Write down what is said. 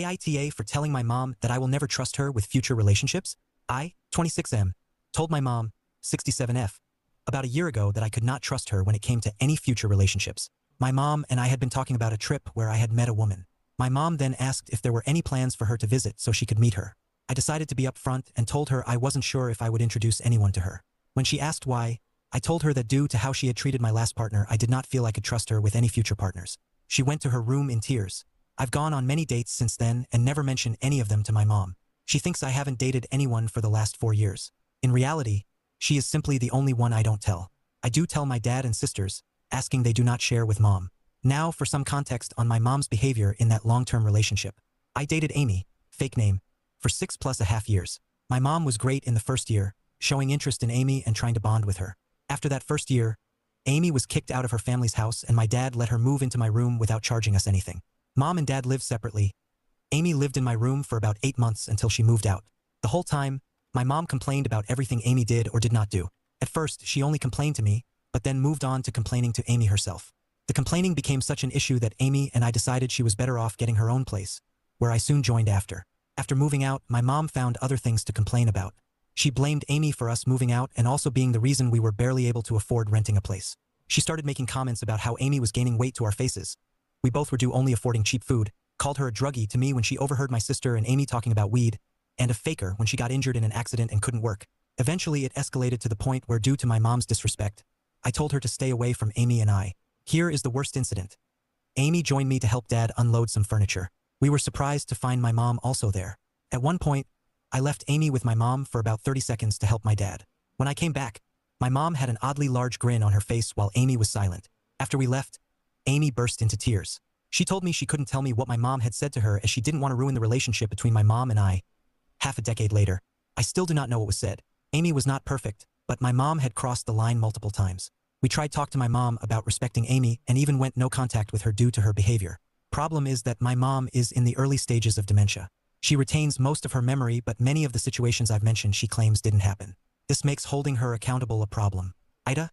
Aita for telling my mom that I will never trust her with future relationships? I, 26M, told my mom, 67F, about a year ago that I could not trust her when it came to any future relationships. My mom and I had been talking about a trip where I had met a woman. My mom then asked if there were any plans for her to visit so she could meet her. I decided to be upfront and told her I wasn't sure if I would introduce anyone to her. When she asked why, I told her that due to how she had treated my last partner, I did not feel I could trust her with any future partners. She went to her room in tears. I've gone on many dates since then and never mentioned any of them to my mom. She thinks I haven't dated anyone for the last 4 years. In reality, she is simply the only one I don't tell. I do tell my dad and sisters, asking they do not share with mom. Now for some context on my mom's behavior in that long-term relationship. I dated Amy, fake name, for 6+ years. My mom was great in the first year, showing interest in Amy and trying to bond with her. After that first year, Amy was kicked out of her family's house and my dad let her move into my room without charging us anything. Mom and dad lived separately. Amy lived in my room for about 8 months until she moved out. The whole time, my mom complained about everything Amy did or did not do. At first, she only complained to me, but then moved on to complaining to Amy herself. The complaining became such an issue that Amy and I decided she was better off getting her own place, where I soon joined after. After moving out, my mom found other things to complain about. She blamed Amy for us moving out and also being the reason we were barely able to afford renting a place. She started making comments about how Amy was gaining weight to our faces. We both were due only affording cheap food, called her a druggie to me when she overheard my sister and Amy talking about weed, and a faker when she got injured in an accident and couldn't work. Eventually it escalated to the point where due to my mom's disrespect, I told her to stay away from Amy and I. Here is the worst incident. Amy joined me to help dad unload some furniture. We were surprised to find my mom also there. At one point, I left Amy with my mom for about 30 seconds to help my dad. When I came back, my mom had an oddly large grin on her face while Amy was silent. After we left, Amy burst into tears. She told me she couldn't tell me what my mom had said to her as she didn't want to ruin the relationship between my mom and I. Half a decade later, I still do not know what was said. Amy was not perfect, but my mom had crossed the line multiple times. We tried talk to my mom about respecting Amy and even went no contact with her due to her behavior. Problem is that my mom is in the early stages of dementia. She retains most of her memory, but many of the situations I've mentioned she claims didn't happen. This makes holding her accountable a problem. Aita,